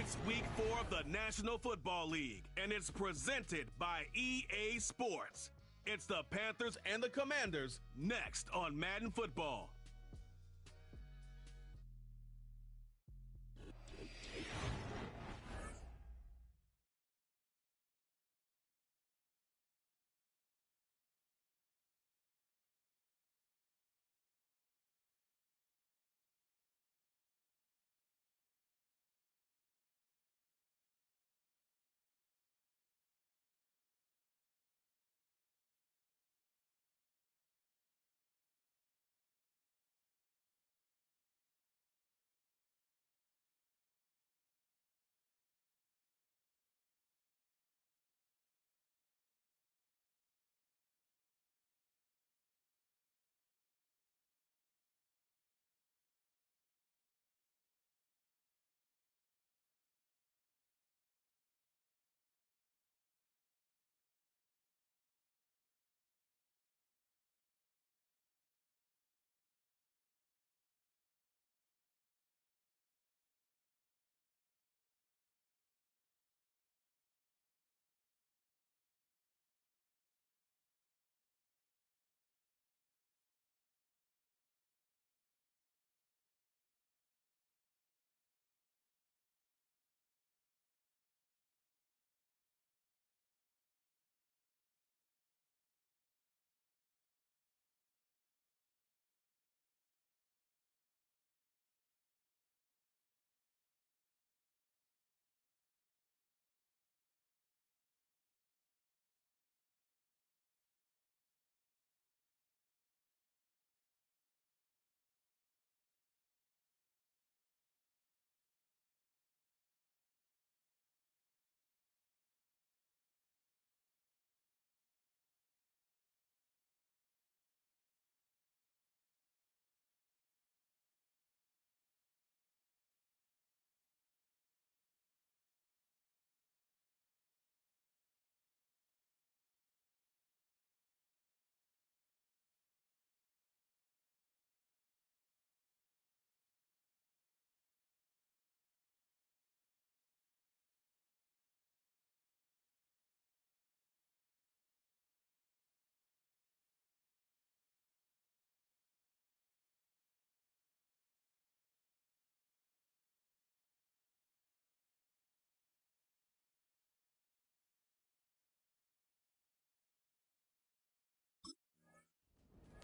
It's week 4 of the National Football League, and it's presented by EA Sports. It's the Panthers and the Commanders next on Madden Football.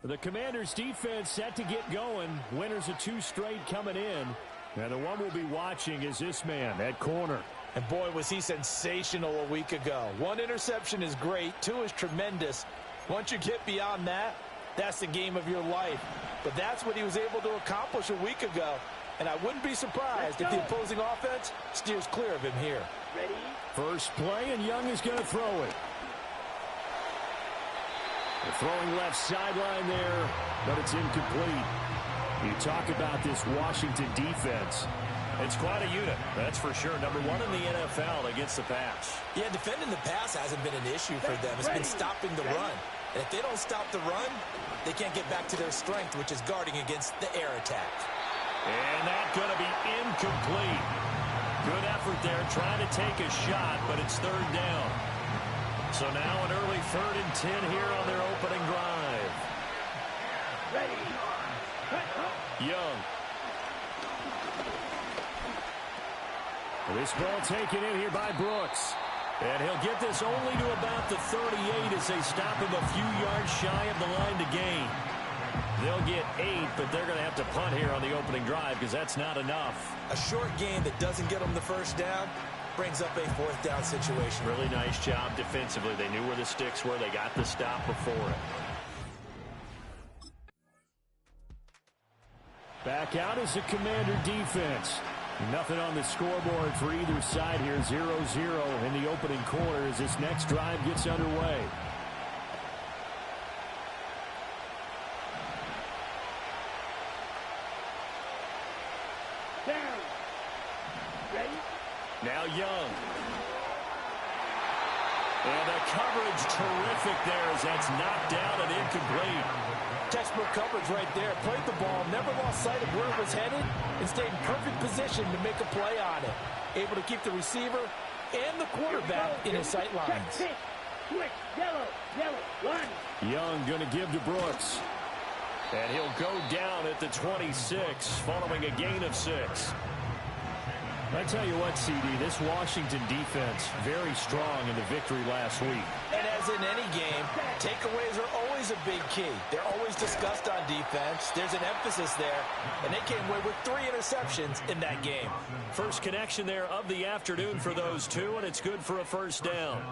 The Commanders' defense set to get going. Winners of 2 straight coming in. And the one we'll be watching is this man at corner. And boy, was he sensational a week ago. 1 interception is great. 2 is tremendous. Once you get beyond that, that's the game of your life. But that's what he was able to accomplish a week ago. And I wouldn't be surprised if the opposing offense steers clear of him here. Ready? First play, and Young is going to throw it. The throwing left sideline there, but it's incomplete. You talk about this Washington defense. It's quite a unit, that's for sure. Number 1 in the NFL against the pass. Yeah, defending the pass hasn't been an issue for them. It's been stopping the run. And if they don't stop the run, they can't get back to their strength, which is guarding against the air attack. And that's going to be incomplete. Good effort there, trying to take a shot, but it's 3rd down. So now an early 3rd and 10 here on their opening drive. Ready. Young. This ball taken in here by Brooks. And he'll get this only to about the 38 as they stop him a few yards shy of the line to gain. They'll get 8, but they're going to have to punt here on the opening drive because that's not enough. A short game that doesn't get them the first down brings up a 4th down situation. Really nice job defensively. They knew where the sticks were. They got the stop before it. Back out is the Commander defense. Nothing on the scoreboard for either side here. 0-0 in the opening quarter as this next drive gets underway. Down. Ready? Now Young. And the coverage terrific there as that's knocked down and incomplete. Textbook coverage right there. Played the ball, never lost sight of where it was headed, and stayed in perfect position to make a play on it. able to keep the receiver and the quarterback in his sight lines. Switch, yellow, one. Young going to give to Brooks. And he'll go down at the 26 following a gain of 6. I tell you what, CD, this Washington defense, very strong in the victory last week. And as in any game, takeaways are always a big key. They're always discussed on defense. There's an emphasis there, and they came away with 3 interceptions in that game. First connection there of the afternoon for those two, and it's good for a first down.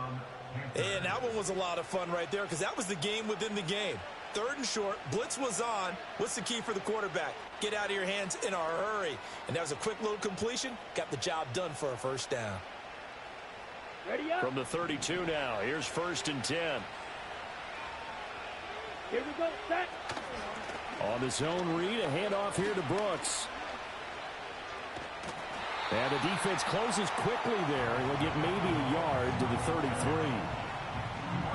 And that one was a lot of fun right there because that was the game within the game. 3rd and short, blitz was on. What's the key for the quarterback? Get out of your hands in a hurry. And that was a quick little completion. Got the job done for a first down. Ready up. From the 32 now, here's 1st and 10. Here we go, set. On the zone read, a handoff here to Brooks. And the defense closes quickly there. He'll get maybe a yard to the 33.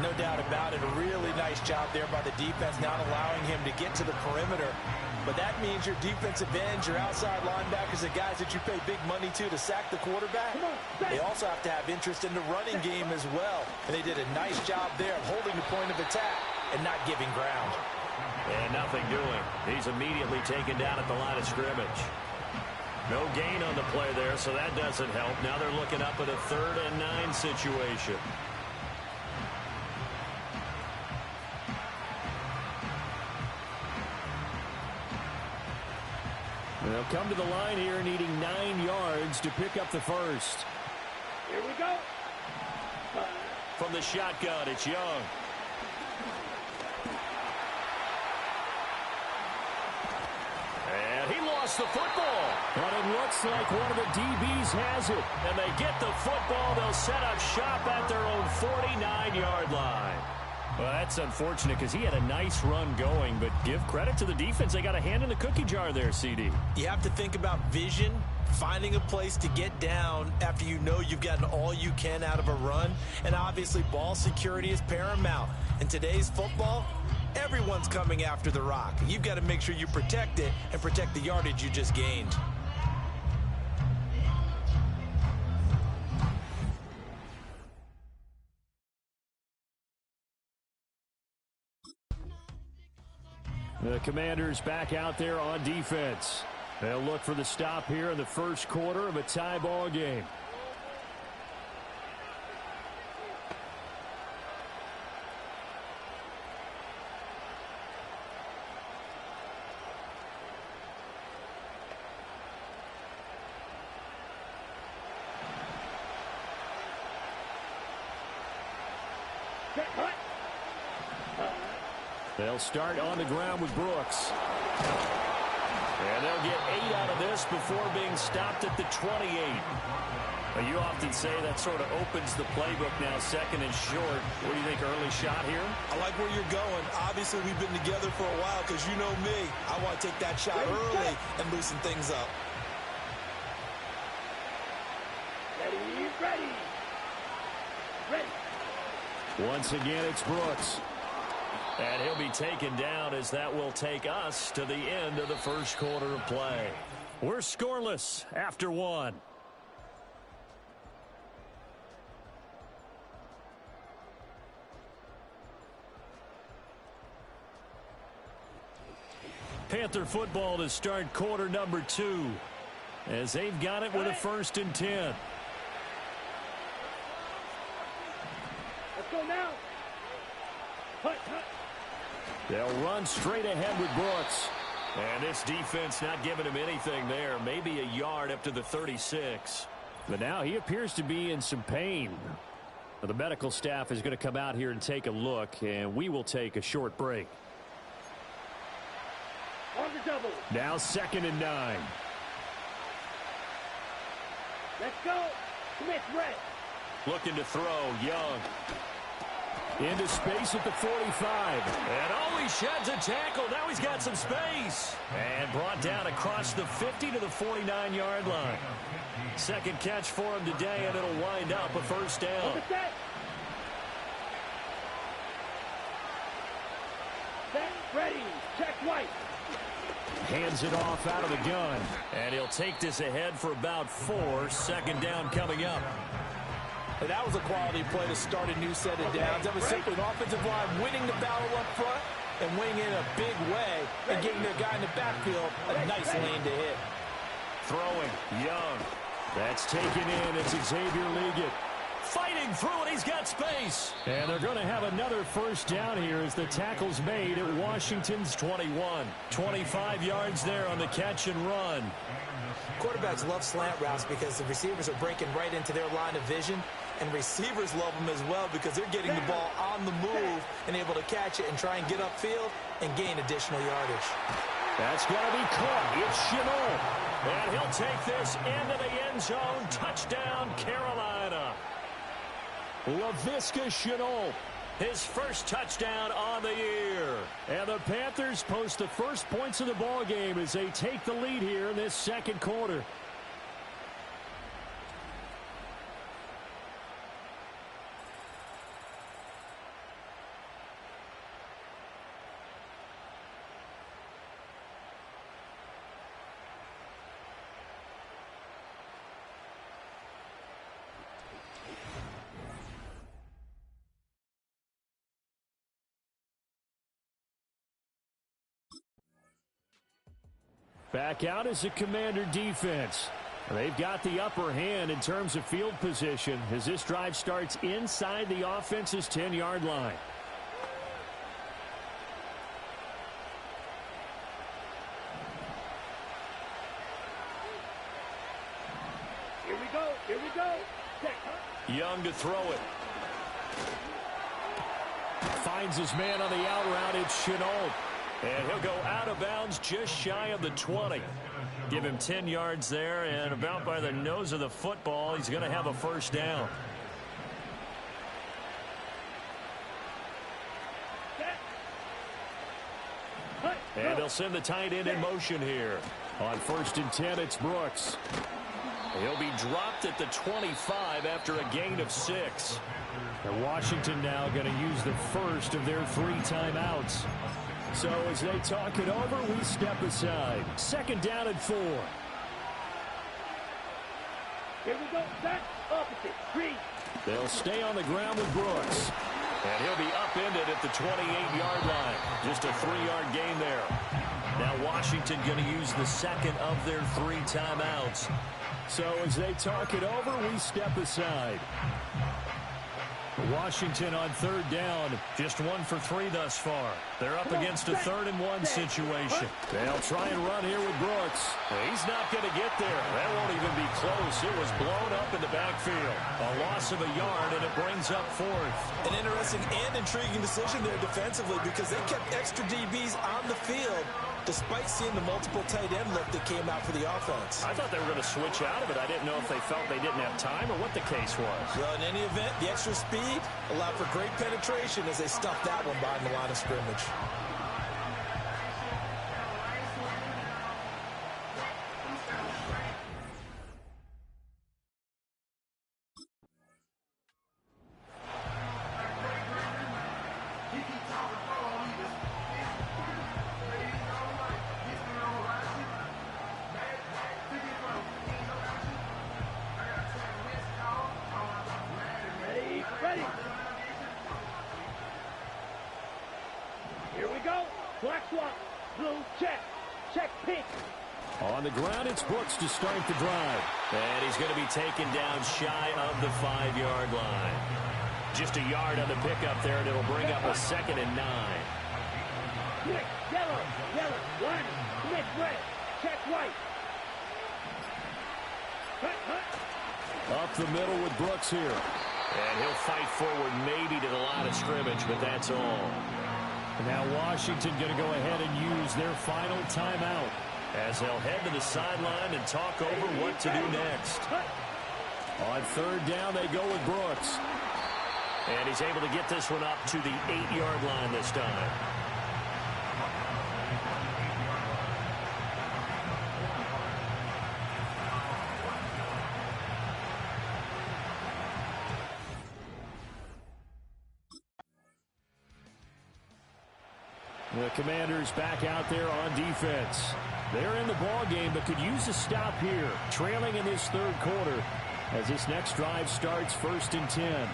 No doubt about it. A really nice job there by the defense, not allowing him to get to the perimeter. But that means your defensive ends, your outside linebackers, the guys that you pay big money to sack the quarterback, they also have to have interest in the running game as well. And they did a nice job there of holding the point of attack and not giving ground. And nothing doing. He's immediately taken down at the line of scrimmage. No gain on the play there, so that doesn't help. Now they're looking up at a 3rd and 9 situation. They'll come to the line here needing 9 yards to pick up the first. Here we go. From the shotgun, it's Young. And he lost the football. But it looks like one of the DBs has it. And they get the football. They'll set up shop at their own 49-yard line. Well, that's unfortunate because he had a nice run going, but give credit to the defense. They got a hand in the cookie jar there, CD. You have to think about vision, finding a place to get down after you know you've gotten all you can out of a run, and obviously ball security is paramount. In today's football, everyone's coming after the rock. You've got to make sure you protect it and protect the yardage you just gained. The Commanders back out there on defense. They'll look for the stop here in the first quarter of a tie ball game. They'll start on the ground with Brooks. And they'll get 8 out of this before being stopped at the 28. Well, you often say that sort of opens the playbook now, 2nd and short. What do you think, early shot here? I like where you're going. Obviously, we've been together for a while because you know me. I want to take that shot early and loosen things up. Ready. Once again, it's Brooks. And he'll be taken down as that will take us to the end of the first quarter of play. We're scoreless after 1. Panther football to start quarter number 2 as they've got it with a 1st and 10. Let's go now. Hut. They'll run straight ahead with Brooks. And this defense not giving him anything there. Maybe a yard up to the 36. But now he appears to be in some pain. The medical staff is going to come out here and take a look, and we will take a short break. On the double. Now 2nd and 9. Let's go. Smith, red. Looking to throw, Young. Into space at the 45. And he sheds a tackle. Now he's got some space. And brought down across the 50 to the 49-yard line. 2nd catch for him today, and it'll wind up a first down. Set. ready. Check white. Hands it off out of the gun. And he'll take this ahead for about 4. Second down coming up. And that was a quality play to start a new set of downs. That was simply an offensive line winning the battle up front and winning in a big way and getting their guy in the backfield a nice lane to hit. Throwing, Young. That's taken in. It's Xavier Liggett. Fighting through it. He's got space. And they're going to have another first down here as the tackle's made at Washington's 21. 25 yards there on the catch and run. Quarterbacks love slant routes because the receivers are breaking right into their line of vision, and receivers love them as well because they're getting the ball on the move and able to catch it and try and get upfield and gain additional yardage. That's going to be caught. It's Chennault. And he'll take this into the end zone. Touchdown, Carolina. Laviska Chennault, his first touchdown on the year. And the Panthers post the first points of the ball game as they take the lead here in this second quarter. Back out as a Commander defense. They've got the upper hand in terms of field position as this drive starts inside the offense's 10-yard line. Here we go. Here we go. Check. Young to throw it. Finds his man on the out route. It's Chennault. And he'll go out of bounds just shy of the 20. Give him 10 yards there, and about by the nose of the football, he's going to have a first down. And they'll send the tight end in motion here. On 1st and 10, it's Brooks. He'll be dropped at the 25 after a gain of 6. And Washington now going to use the first of their 3 timeouts. So as they talk it over, we step aside. Second down and 4. Here we go. Set. Opposite. 3. They'll stay on the ground with Brooks. And he'll be upended at the 28-yard line. Just a 3-yard gain there. Now Washington going to use the second of their 3 timeouts. So as they talk it over, we step aside. Washington on 3rd down, just 1 for 3 thus far. They're up against a 3rd and 1 situation. They'll try and run here with Brooks. He's not going to get there. That won't even be close. It was blown up in the backfield. A loss of a yard, and it brings up 4th. An interesting and intriguing decision there defensively because they kept extra DBs on the field despite seeing the multiple tight end look that came out for the offense. I thought they were going to switch out of it. I didn't know if they felt they didn't have time or what the case was. Well, in any event, the extra speed allowed for great penetration as they stuffed that one behind the line of scrimmage. Here we go. Black swap. Blue check. Check pink. On the ground, it's Brooks to start the drive. And he's going to be taken down shy of the 5-yard line. Just a yard on the pickup there, and it'll bring up a 2nd and 9. Quick. Yellow. Yellow. 1. Smith red. Check white. Up the middle with Brooks here. And he'll fight forward maybe to the line of scrimmage, but that's all. And now Washington going to go ahead and use their final timeout as they'll head to the sideline and talk over what to do next. On 3rd down, they go with Brooks. And he's able to get this one up to the 8-yard line this time. The Commanders back out there on defense. They're in the ball game, but could use a stop here, trailing in this third quarter as this next drive starts 1st and 10.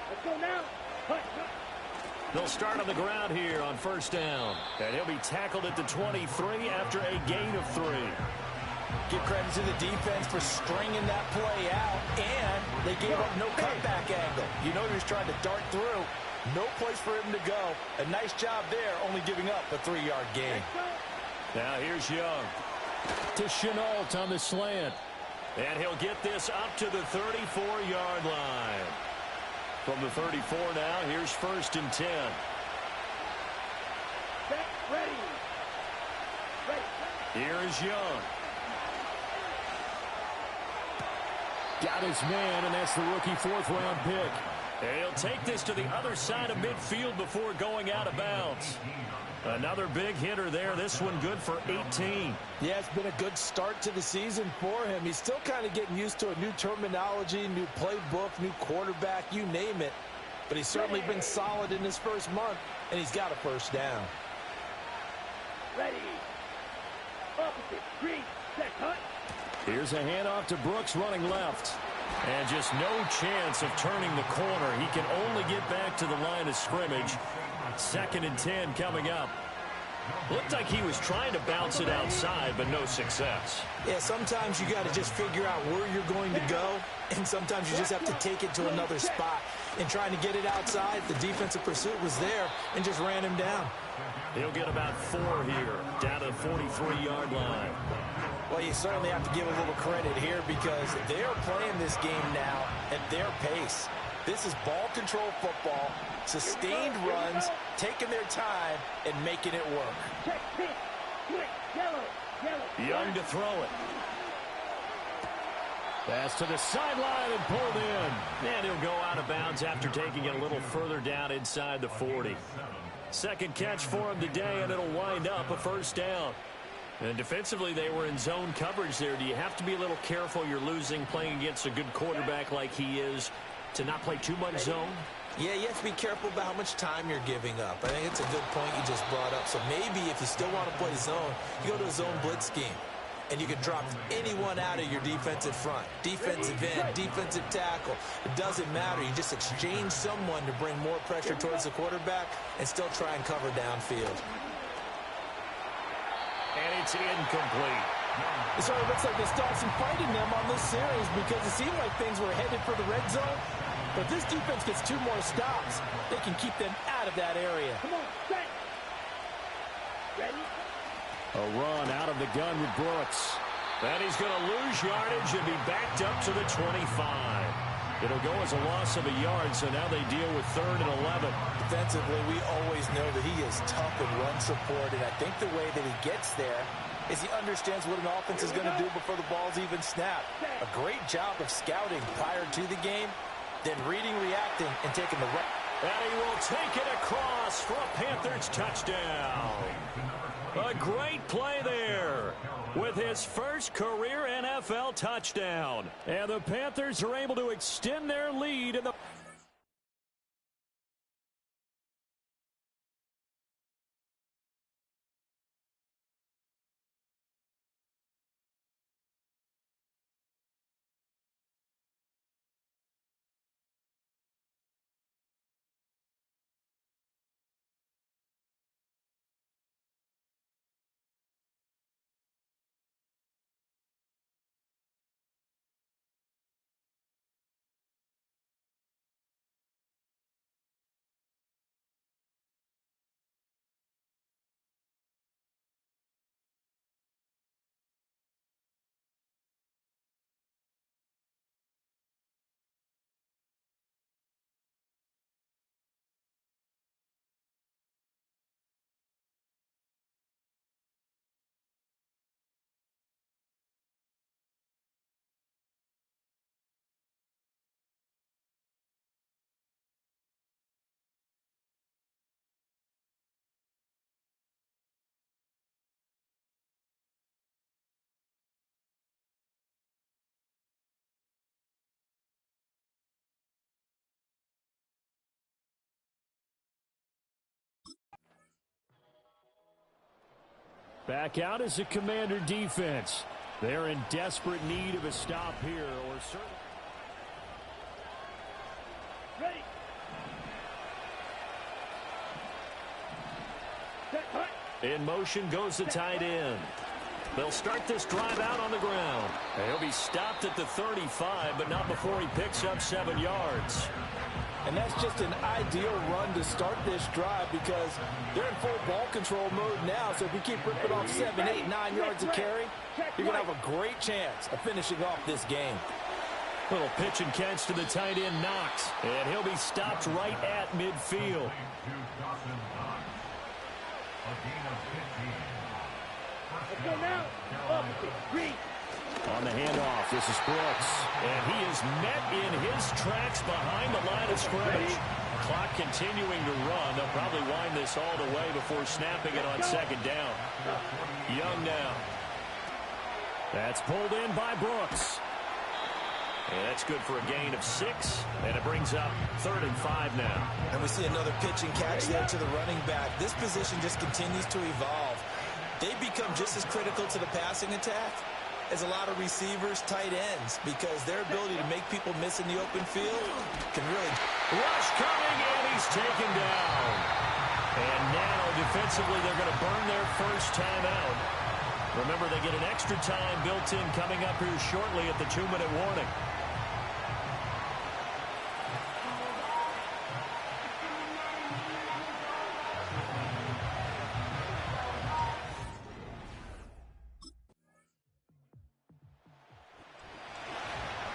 Let's go now. They'll start on the ground here on 1st down. And he'll be tackled at the 23 after a gain of 3. Give credit to the defense for stringing that play out, and they gave up no cutback angle. You know he was trying to dart through. No place for him to go. A nice job there, only giving up a 3-yard gain. Now here's Young to Chenault on the slant. And he'll get this up to the 34-yard line. From the 34 now, here's 1st and 10. Set, ready. Here is Young. Got his man, and that's the rookie 4th-round pick. And he'll take this to the other side of midfield before going out of bounds. Another big hitter there. This one good for 18. Yeah, it's been a good start to the season for him. He's still kind of getting used to a new terminology, new playbook, new quarterback, you name it. But he's certainly been solid in his first month, and he's got a 1st down. Ready. Opposite. Green. Set. Cut. Here's a handoff to Brooks running left. And just no chance of turning the corner. He can only get back to the line of scrimmage. 2nd and 10 coming up. Looked like he was trying to bounce it outside, but no success. Yeah, sometimes you got to just figure out where you're going to go, and sometimes you just have to take it to another spot. And trying to get it outside, the defensive pursuit was there and just ran him down. He'll get about 4 here, down to the 43-yard line. Well, you certainly have to give a little credit here because they're playing this game now at their pace. This is ball control football, sustained runs, taking their time, and making it work. Check, pitch, switch, yellow. Young to throw it. Pass to the sideline and pulled in. And he'll go out of bounds after taking it a little further down inside the 40. Second catch for him today, and it'll wind up a 1st down. And defensively, they were in zone coverage there. Do you have to be a little careful? You're losing playing against a good quarterback like he is to not play too much zone? Yeah, you have to be careful about how much time you're giving up. I think it's a good point you just brought up. So maybe if you still want to play zone, you go to a zone blitz scheme. And you can drop anyone out of your defensive front. Defensive end, defensive tackle. It doesn't matter. You just exchange someone to bring more pressure towards the quarterback and still try and cover downfield. And it's incomplete. It sort of looks like they still have some fight in them on this series because it seemed like things were headed for the red zone. But this defense gets 2 more stops. They can keep them out of that area. Come on, set. Ready. A run out of the gun with Brooks. And he's going to lose yardage and be backed up to the 25. It'll go as a loss of a yard, so now they deal with 3rd and 11. Defensively, we always know that he is tough in run support, and I think the way that he gets there is he understands what an offense is going to do before the ball's even snapped. A great job of scouting prior to the game, then reading, reacting, and taking the right. And he will take it across for a Panthers touchdown. A great play there with his first career NFL touchdown. And the Panthers are able to extend their lead in the Back out as a Commander defense. They're in desperate need of a stop here, or certainly. Ready. Set, hut. In motion goes the tight end. They'll start this drive out on the ground. He'll be stopped at the 35, but not before he picks up 7 yards. And that's just an ideal run to start this drive because they're in full ball control mode now. So if you keep ripping off 7, 8, 9 yards of carry, you're going to have a great chance of finishing off this game. Little pitch and catch to the tight end, Knox. And he'll be stopped right at midfield. Let's go now. Opposite. Read. On the handoff, this is Brooks. And he is met in his tracks behind the line of scrimmage. Clock continuing to run. They'll probably wind this all the way before snapping it on second down. Young now. That's pulled in by Brooks. And that's good for a gain of 6. And it brings up 3rd and 5 now. And we see another pitch and catch there to the running back. This position just continues to evolve. They become just as critical to the passing attack as a lot of receivers, tight ends, because their ability to make people miss in the open field can really... Rush coming, and he's taken down. And now, defensively, they're going to burn their first time out. Remember, they get an extra time built in coming up here shortly at the 2-minute warning.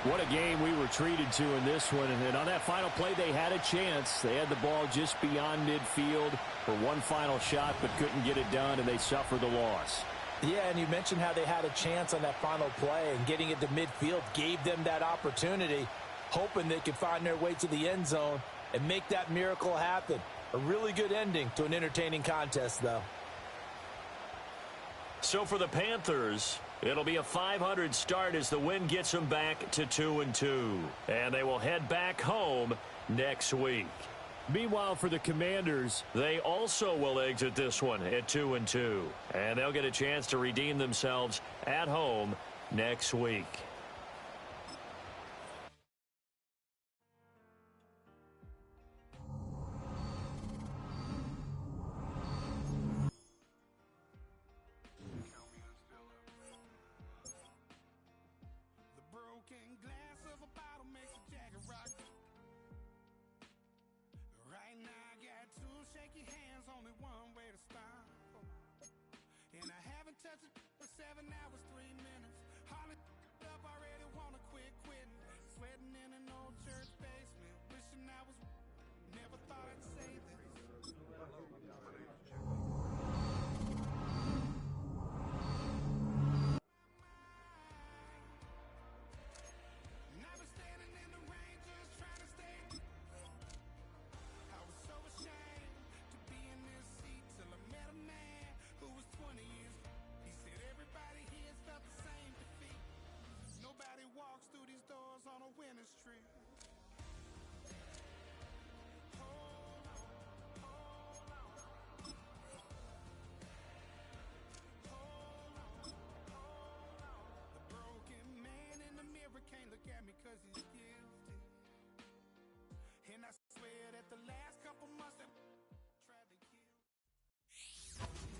What a game we were treated to in this one. And on that final play, they had a chance. They had the ball just beyond midfield for one final shot, but couldn't get it done, and they suffered the loss. Yeah, and you mentioned how they had a chance on that final play, and getting it to midfield gave them that opportunity, hoping they could find their way to the end zone and make that miracle happen. A really good ending to an entertaining contest, though. So for the Panthers, it'll be a .500 start as the win gets them back to 2-2. And they will head back home next week. Meanwhile, for the Commanders, they also will exit this one at 2-2. And they'll get a chance to redeem themselves at home next week.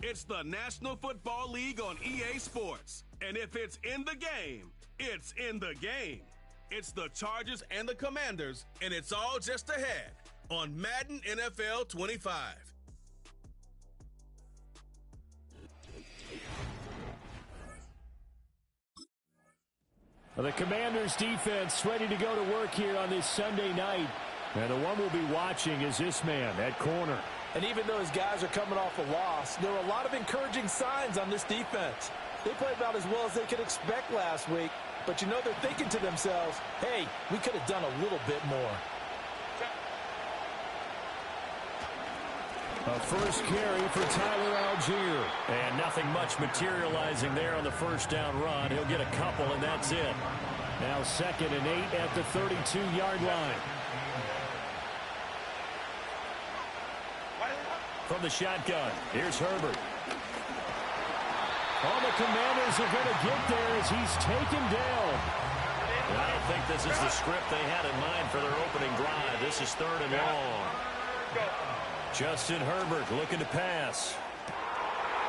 It's the National Football League on EA Sports. And if it's in the game, it's in the game. It's the Chargers and the Commanders, and it's all just ahead on Madden NFL 25. The Commanders defense ready to go to work here on this Sunday night. And the one we'll be watching is this man, that corner. And even though his guys are coming off a loss, there were a lot of encouraging signs on this defense. They played about as well as they could expect last week. But you know they're thinking to themselves, hey, we could have done a little bit more. A first carry for Tyler Algier. And nothing much materializing there on the first down run. He'll get a couple, and that's it. Now 2nd and 8 at the 32-yard line. From the shotgun, here's Herbert. Oh, the Commanders are going to get there as he's taken down. And I don't think this is the script they had in mind for their opening drive. This is 3rd and long. Justin Herbert looking to pass.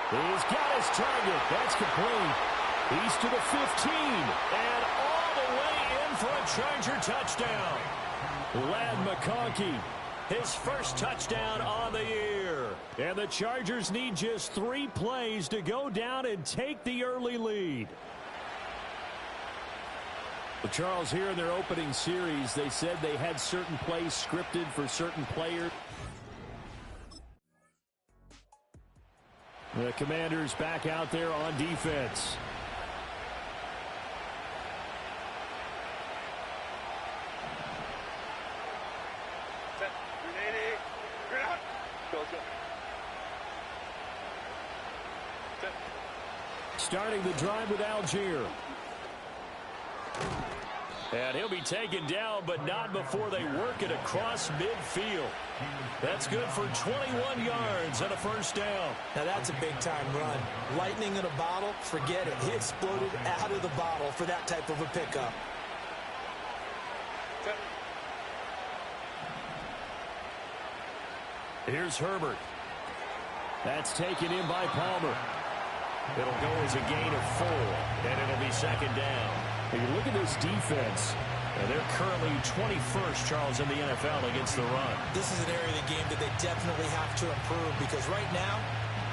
He's got his target. That's complete. He's to the 15. And all the way in for a Charger touchdown. Ladd McConkey, his first touchdown on the year. And the Chargers need just 3 plays to go down and take the early lead. Well, Charles, here in their opening series, they said they had certain plays scripted for certain players. The Commanders back out there on defense. Starting the drive with Algier. And he'll be taken down, but not before they work it across midfield. That's good for 21 yards and a first down. Now that's a big-time run. Lightning in a bottle, forget it. He exploded out of the bottle for that type of a pickup. Here's Herbert. That's taken in by Palmer. It'll go as a gain of 4, and it'll be 2nd down. You look at this defense. And they're currently 21st, Charles, in the NFL against the run. This is an area of the game that they definitely have to improve because right now,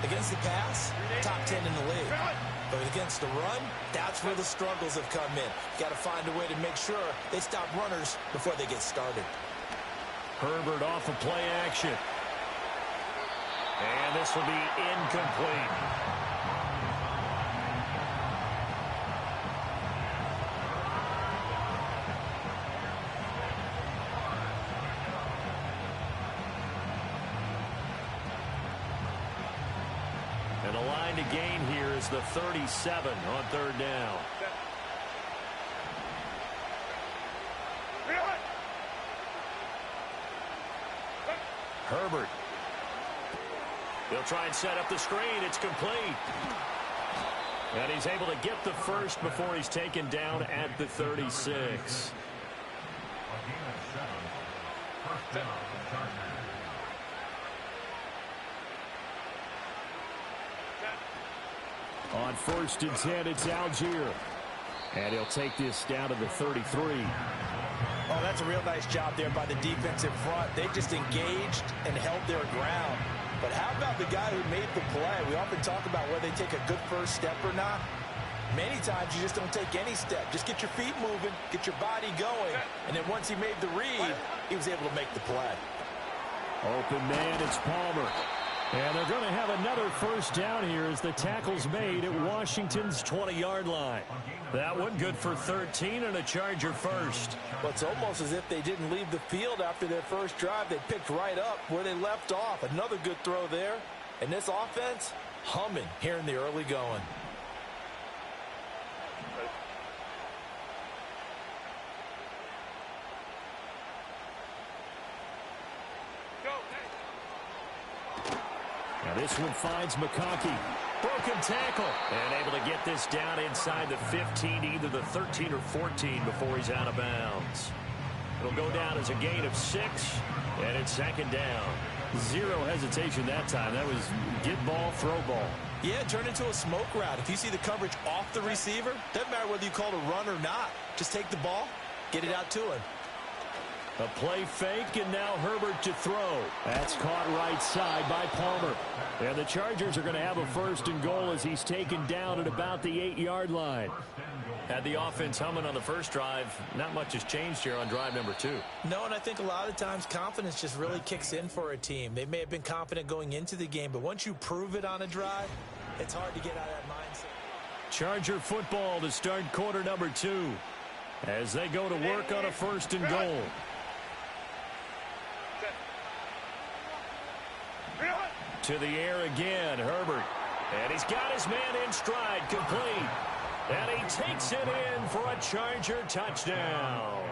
against the pass, top 10 in the league. But against the run, that's where the struggles have come in. Got to find a way to make sure they stop runners before they get started. Herbert off of play action. And this will be incomplete. And the line to gain here is the 37 on 3rd down. Herbert. He'll try and set up the screen. It's complete. And he's able to get the first before he's taken down at the 36. On 1st and 10, it's Algier. And he'll take this down to the 33. Oh, that's a real nice job there by the defensive front. They just engaged and held their ground. But how about the guy who made the play? We often talk about whether they take a good first step or not. Many times you just don't take any step. Just get your feet moving, get your body going. And then once he made the read, he was able to make the play. Open man, it's Palmer. And they're going to have another first down here as the tackle's made at Washington's 20-yard line. That one good for 13 and a Charger first. Well, it's almost as if they didn't leave the field after their first drive. They picked right up where they left off. Another good throw there. And this offense, humming here in the early going. Now this one finds McConkey. Broken tackle. And able to get this down inside the 15, either the 13 or 14 before he's out of bounds. It'll go down as a gain of 6, and it's 2nd down. Zero hesitation that time. That was get ball, throw ball. Yeah, turn into a smoke route. If you see the coverage off the receiver, doesn't matter whether you call it a run or not. Just take the ball, get it out to him. A play fake, and now Herbert to throw. That's caught right side by Palmer. And the Chargers are going to have a 1st and goal as he's taken down at about the 8-yard line. Had the offense humming on the first drive. Not much has changed here on drive number 2. No, and I think a lot of times confidence just really kicks in for a team. They may have been confident going into the game, but once you prove it on a drive, it's hard to get out of that mindset. Charger football to start quarter number 2 as they go to work on a 1st and goal. To the air again, Herbert. And he's got his man in stride, complete. And he takes it in for a Charger touchdown.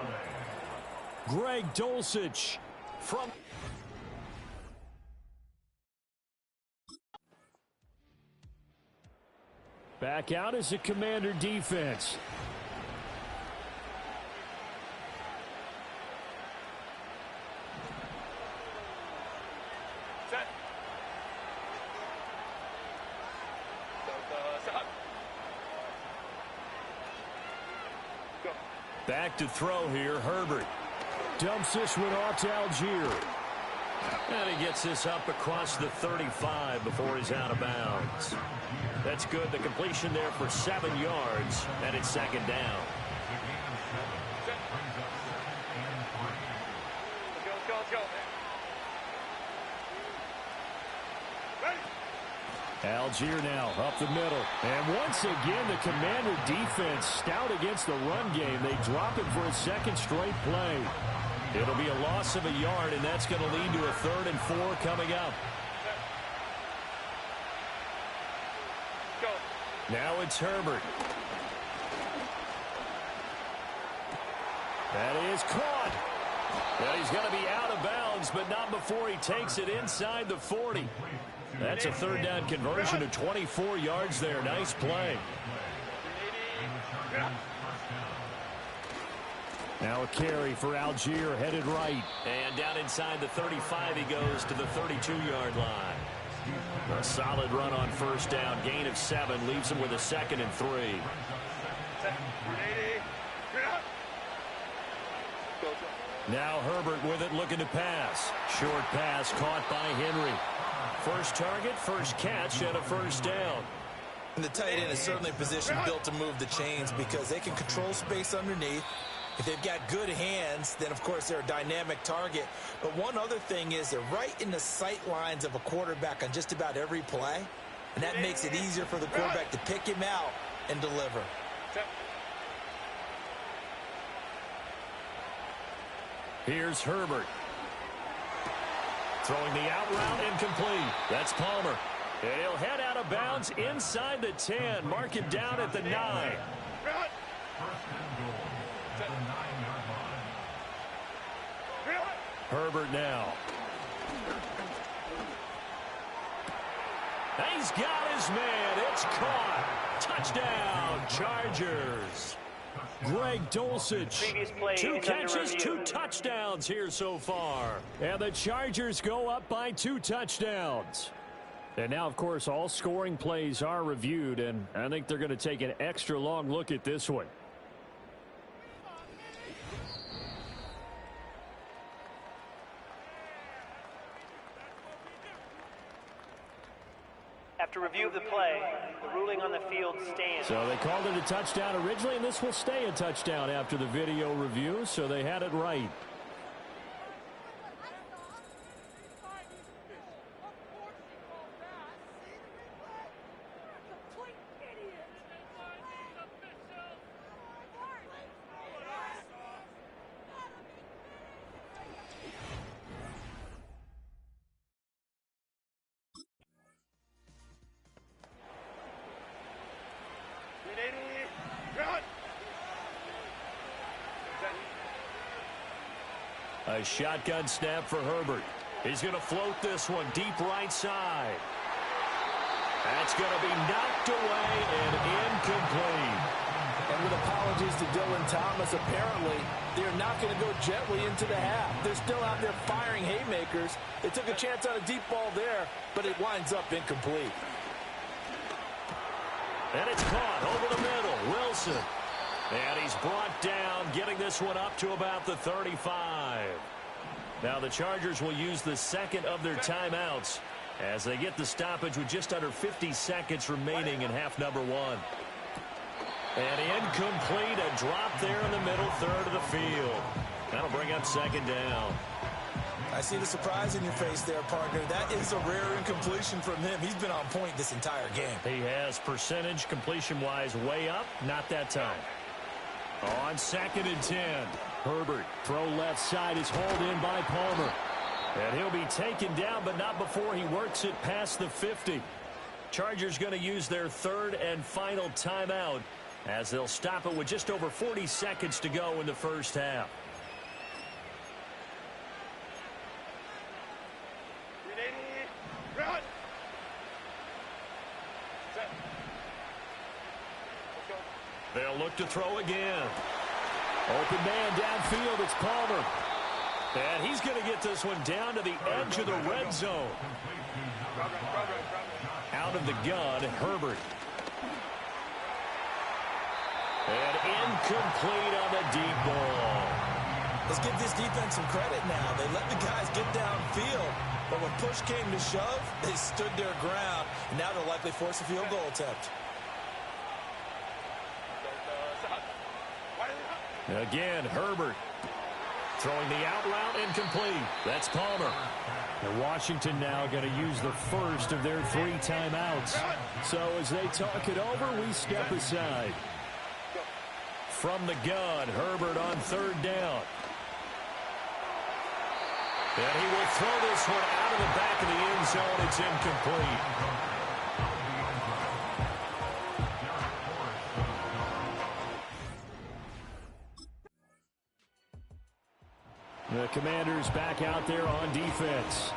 Greg Dulcich from... Back out as a Commander defense. Set. Stop. Go. Back to throw here, Herbert. Dumps this one off to Algier. And he gets this up across the 35 before he's out of bounds. That's good. The completion there for 7 yards, and it's second down. Let's go. Ready? Algier now up the middle. And once again, the Commander defense stout against the run game. They drop it for a second straight play. It'll be a loss of a yard, and that's going to lead to a 3rd and 4 coming up. Go. Now it's Herbert. That is caught. Well, he's going to be out of bounds, but not before he takes it inside the 40. That's a 3rd down conversion of 24 yards there. Nice play. Now a carry for Algier, headed right. And down inside the 35, he goes to the 32-yard line. A solid run on 1st down. Gain of 7 leaves him with a 2nd and 3. Now Herbert with it, looking to pass. Short pass caught by Henry. First target, first catch, and a 1st down. And the tight end is certainly a position built to move the chains because they can control space underneath. If they've got good hands, then, of course, they're a dynamic target. But one other thing is they're right in the sight lines of a quarterback on just about every play, and that makes it easier for the quarterback to pick him out and deliver. Here's Herbert. Throwing the out route, incomplete. That's Palmer. And he'll head out of bounds inside the 10. Mark it down at the 9. Herbert now. He's got his man. It's caught. Touchdown, Chargers. Greg Dulcich. 2 catches, 2 touchdowns here so far. And the Chargers go up by 2 touchdowns. And now, of course, all scoring plays are reviewed, and I think they're going to take an extra long look at this one. After review of the play, the ruling on the field stands. So they called it a touchdown originally, and this will stay a touchdown after the video review, so they had it right. A shotgun snap for Herbert. He's going to float this one deep right side. That's going to be knocked away and incomplete. And with apologies to Dylan Thomas, apparently they're not going to go gently into the half. They're still out there firing haymakers. They took a chance on a deep ball there, but it winds up incomplete. And it's caught over the middle. Wilson. And he's brought down, getting this one up to about the 35. Now the Chargers will use the second of their timeouts as they get the stoppage with just under 50 seconds remaining in half number 1. And incomplete, a drop there in the middle third of the field. That'll bring up 2nd down. I see the surprise in your face there, partner. That is a rare incompletion from him. He's been on point this entire game. He has percentage completion-wise way up, not that time. On 2nd and 10, Herbert, throw left side is hauled in by Palmer. And he'll be taken down, but not before he works it past the 50. Chargers going to use their 3rd and final timeout as they'll stop it with just over 40 seconds to go in the first half. back to throw again. Open man downfield, it's Palmer. And he's going to get this one down to the edge of the red zone. Out of the gun, Herbert. And incomplete on the deep ball. Let's give this defense some credit now. They let the guys get downfield, but when push came to shove, they stood their ground, and now they'll likely force a field goal attempt. Again, Herbert. Throwing the out route, incomplete. That's Palmer. And Washington now going to use the first of their 3 timeouts. So as they talk it over, we step aside. From the gun, Herbert on 3rd down. And he will throw this one out of the back of the end zone. It's incomplete. The Commanders back out there on defense.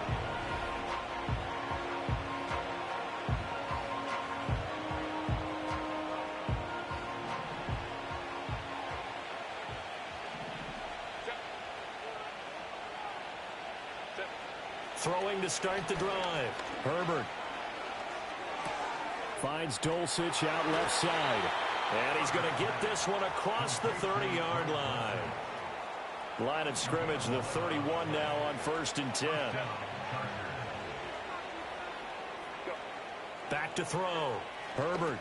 Throwing to start the drive. Herbert. Finds Dulcich out left side. And he's going to get this one across the 30-yard line. Line of scrimmage, the 31 now on 1st and 10. Back to throw. Herbert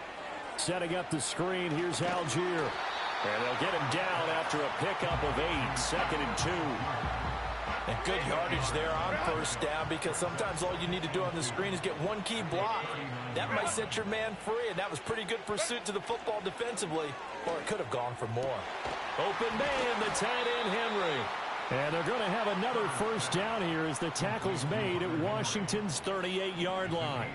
setting up the screen. Here's Algier. And they'll get him down after a pickup of 8. 2nd and 2. And good yardage there on 1st down, because sometimes all you need to do on the screen is get one key block. That might set your man free, and that was pretty good pursuit to the football defensively, or it could have gone for more. Open man, the tight end, Henry. And they're going to have another 1st down here as the tackle's made at Washington's 38-yard line.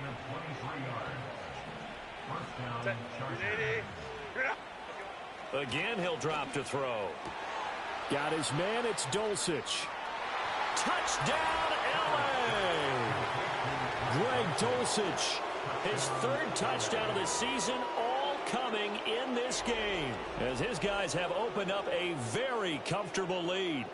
Again, he'll drop to throw. Got his man, it's Dulcich. Touchdown, L.A. Greg Dulcich. His 3rd touchdown of the season, all coming in this game, as his guys have opened up a very comfortable lead.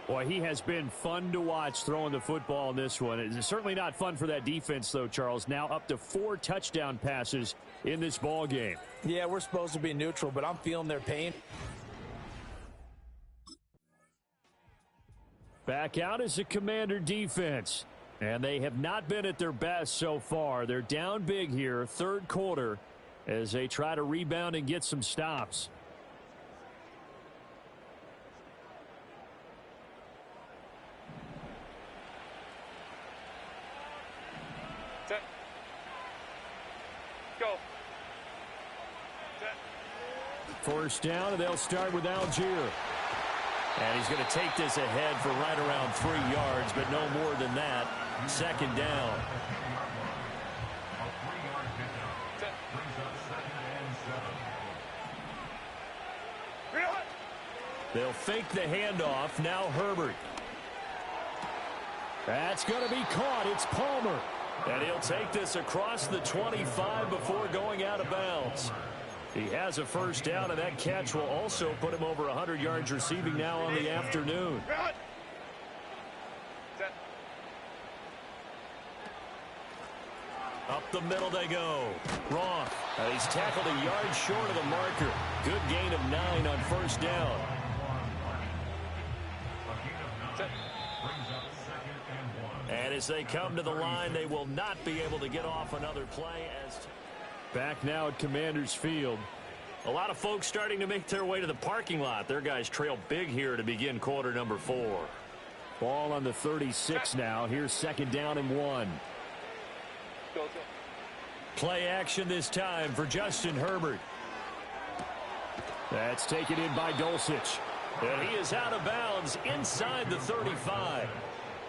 Boy, he has been fun to watch throwing the football in this one. It's certainly not fun for that defense, though, Charles. Now up to 4 touchdown passes in this ball game. Yeah, we're supposed to be neutral, but I'm feeling their pain. Back out is the Commander defense. And they have not been at their best so far. They're down big here, 3rd quarter, as they try to rebound and get some stops. Set. Go. Set. 1st down, and they'll start with Algier. And he's going to take this ahead for right around 3 yards, but no more than that. 2nd down. They'll fake the handoff. Now Herbert. That's going to be caught. It's Palmer. And he'll take this across the 25 before going out of bounds. He has a 1st down, and that catch will also put him over 100 yards receiving now on the afternoon. Up the middle they go. Roth. He's tackled a yard short of the marker. Good gain of 9 on 1st down. And as they come to the line, they will not be able to get off another play. Back now at Commander's Field. A lot of folks starting to make their way to the parking lot. Their guys trail big here to begin quarter number 4. Ball on the 36 now. Here's 2nd down and 1. Play action this time for Justin Herbert. That's taken in by Dulcich. And he is out of bounds inside the 35.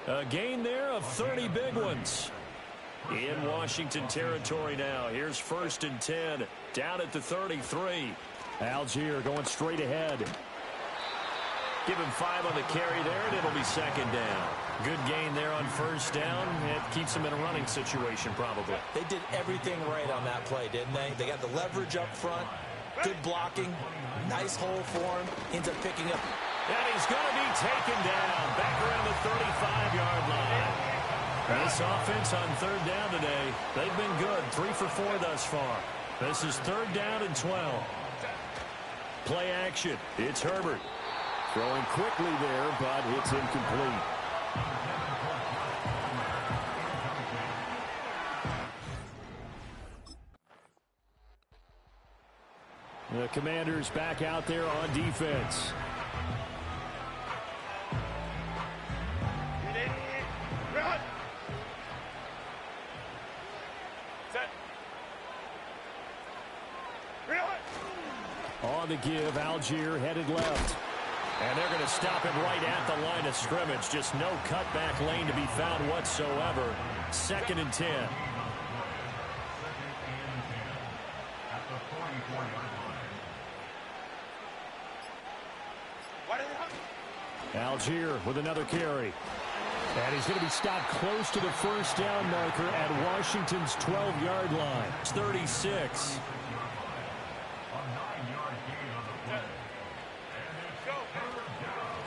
A gain there of 30 big ones. In Washington territory now. Here's 1st and 10. Down at the 33. Algier going straight ahead. Give him 5 on the carry there, and it'll be 2nd down. Good gain there on 1st down. It keeps him in a running situation, probably. They did everything right on that play, didn't they? They got the leverage up front. Good blocking. Nice hole for him. Ends up picking up. And he's going to be taken down back around the 35-yard line. This offense on third down today, they've been good. 3 for 4 thus far. This is third down and 12. Play action. It's Herbert. Throwing quickly there, but it's incomplete. The Commanders back out there on defense. On the give, Algier headed left. And they're going to stop him right at the line of scrimmage. Just no cutback lane to be found whatsoever. 2nd and 10. Algier with another carry. And he's going to be stopped close to the first down marker at Washington's 12-yard line. It's 36.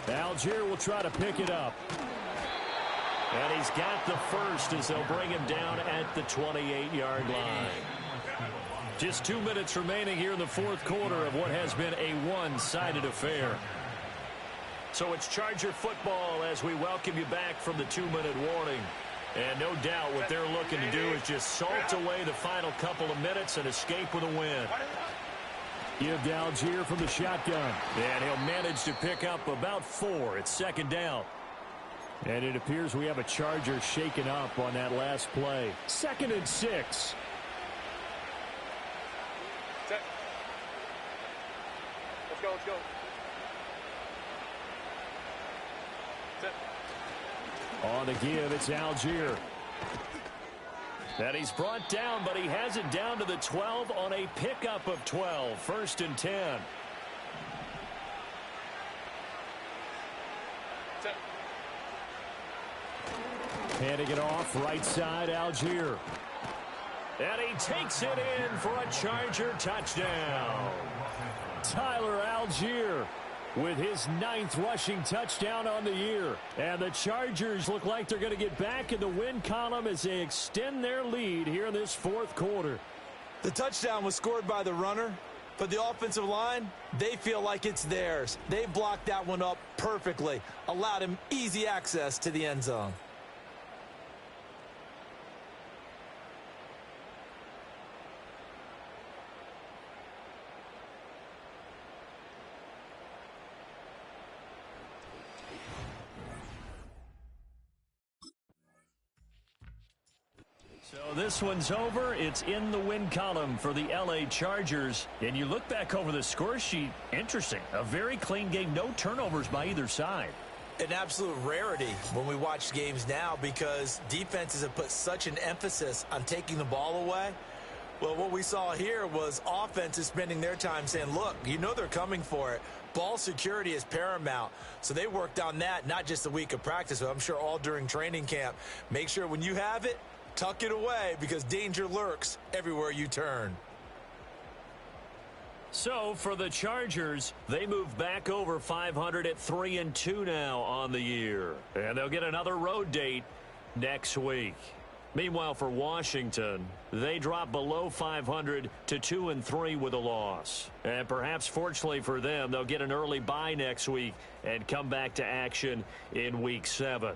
Algier will try to pick it up. And he's got the first as they'll bring him down at the 28-yard line. Just 2 minutes remaining here in the fourth quarter of what has been a one-sided affair. So it's Charger football as we welcome you back from the 2-minute warning. And no doubt what they're looking to do is just salt away the final couple of minutes and escape with a win. Give to Algier from the shotgun. And he'll manage to pick up about 4. It's 2nd down. And it appears we have a Charger shaken up on that last play. 2nd and 6. Let's go, let's go. On the give, it's Algier. And he's brought down, but he has it down to the 12 on a pickup of 12. 1st and 10. Handing it off, right side, Algier. And he takes it in for a Charger touchdown. Tyler Algier with his 9th rushing touchdown on the year. And the Chargers look like they're going to get back in the win column as they extend their lead here in this fourth quarter. The touchdown was scored by the runner, but the offensive line, they feel like it's theirs. They blocked that one up perfectly, allowed him easy access to the end zone. So this one's over. It's in the win column for the L.A. Chargers. And you look back over the score sheet, interesting. A very clean game, no turnovers by either side. An absolute rarity when we watch games now because defenses have put such an emphasis on taking the ball away. Well, what we saw here was offenses spending their time saying, look, you know they're coming for it. Ball security is paramount. So they worked on that, not just a week of practice, but I'm sure all during training camp. Make sure when you have it, tuck it away because danger lurks everywhere you turn. So for the Chargers, they move back over 500 at 3-2 now on the year. And they'll get another road date next week. Meanwhile, for Washington, they drop below 500 to 2-3 with a loss. And perhaps fortunately for them, they'll get an early bye next week and come back to action in Week 7.